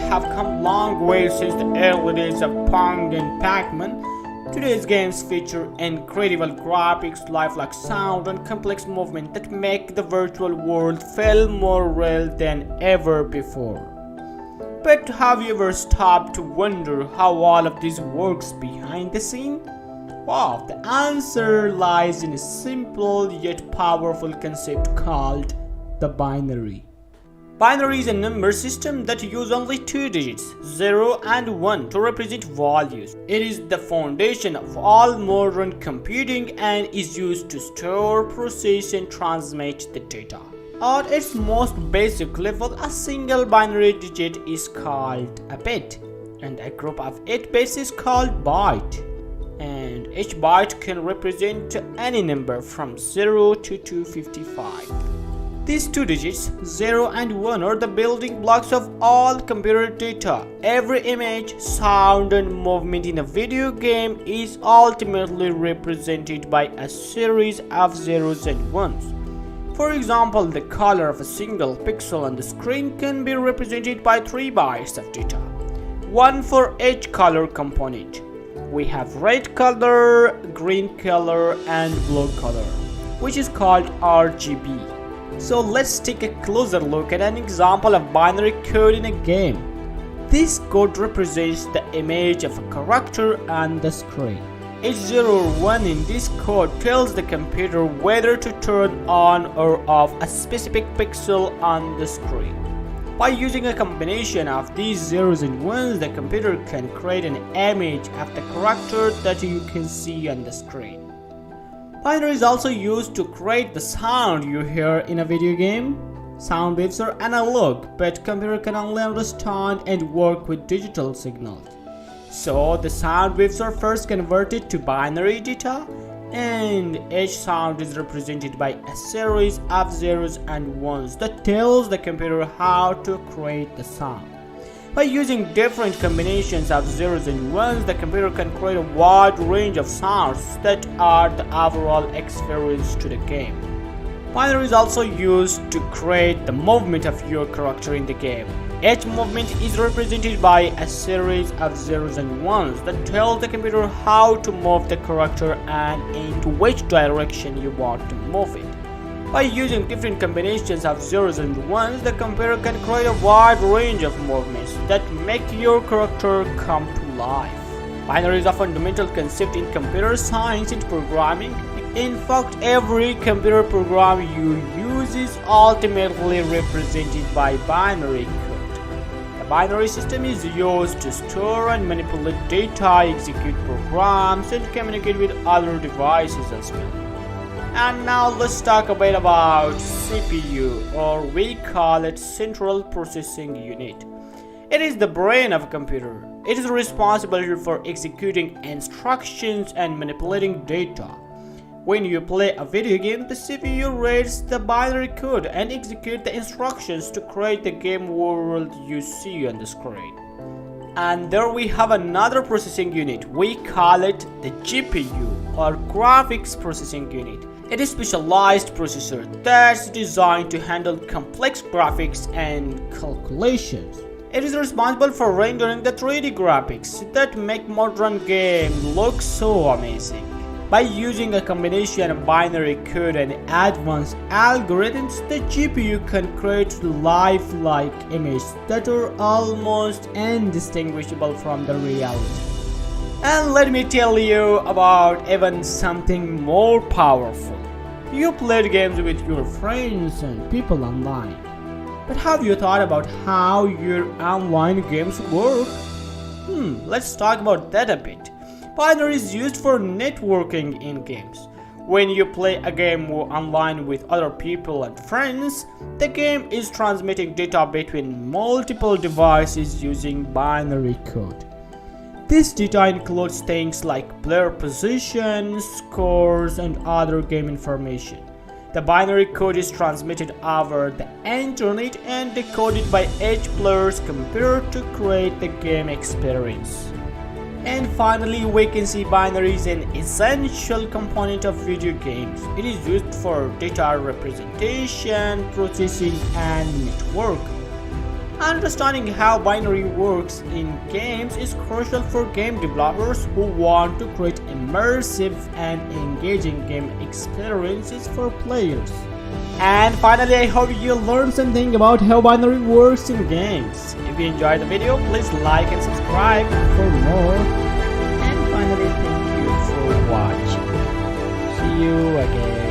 have come a long way since the early days of Pong and Pac-Man. Today's games feature incredible graphics, lifelike sound, and complex movement that make the virtual world feel more real than ever before. But have you ever stopped to wonder how all of this works behind the scene? Wow, the answer lies in a simple yet powerful concept called the binary. Binary is a number system that uses only two digits, 0 and 1, to represent values. It is the foundation of all modern computing and is used to store, process, and transmit the data. At its most basic level, a single binary digit is called a bit, and a group of 8 bits is called byte. And each byte can represent any number from 0 to 255. These two digits, 0 and 1, are the building blocks of all computer data. Every image, sound, and movement in a video game is ultimately represented by a series of zeros and ones. For example, the color of a single pixel on the screen can be represented by 3 bytes of data, one for each color component. We have red color, green color, and blue color, which is called RGB. So let's take a closer look at an example of binary code in a game. This code represents the image of a character on the screen. Each 0 or 1 in this code tells the computer whether to turn on or off a specific pixel on the screen. By using a combination of these zeros and ones, the computer can create an image of the character that you can see on the screen. Binary is also used to create the sound you hear in a video game. Sound waves are analog, but computer can only understand and work with digital signals. So the sound waves are first converted to binary data, and each sound is represented by a series of zeros and ones that tells the computer how to create the sound. By using different combinations of zeros and ones, the computer can create a wide range of sounds that add the overall experience to the game. Binary is also used to create the movement of your character in the game. Each movement is represented by a series of zeros and ones that tell the computer how to move the character and into which direction you want to move it. By using different combinations of zeros and ones, the computer can create a wide range of movements that make your character come to life. Binary is a fundamental concept in computer science and programming. In fact, every computer program you use is ultimately represented by binary code. The binary system is used to store and manipulate data, execute programs, and communicate with other devices as well. And now let's talk a bit about CPU, or we call it Central Processing Unit. It is the brain of a computer. It is responsible for executing instructions and manipulating data. When you play a video game, the CPU reads the binary code and executes the instructions to create the game world you see on the screen. And there we have another processing unit. We call it the GPU, or Graphics Processing Unit. It is a specialized processor that's designed to handle complex graphics and calculations. It is responsible for rendering the 3D graphics that make modern games look so amazing. By using a combination of binary code and advanced algorithms, the GPU can create lifelike images that are almost indistinguishable from the reality. And let me tell you about even something more powerful. You played games with your friends and people online. But have you thought about how your online games work? Let's talk about that a bit. Binary is used for networking in games. When you play a game online with other people and friends, the game is transmitting data between multiple devices using binary code. This data includes things like player position, scores, and other game information. The binary code is transmitted over the internet and decoded by each player's computer to create the game experience. And finally, we can see binary is an essential component of video games. It is used for data representation, processing, and networking. Understanding how binary works in games is crucial for game developers who want to create immersive and engaging game experiences for players. And finally, I hope you learned something about how binary works in games. If you enjoyed the video, please like and subscribe for more. And finally, thank you for watching. See you again.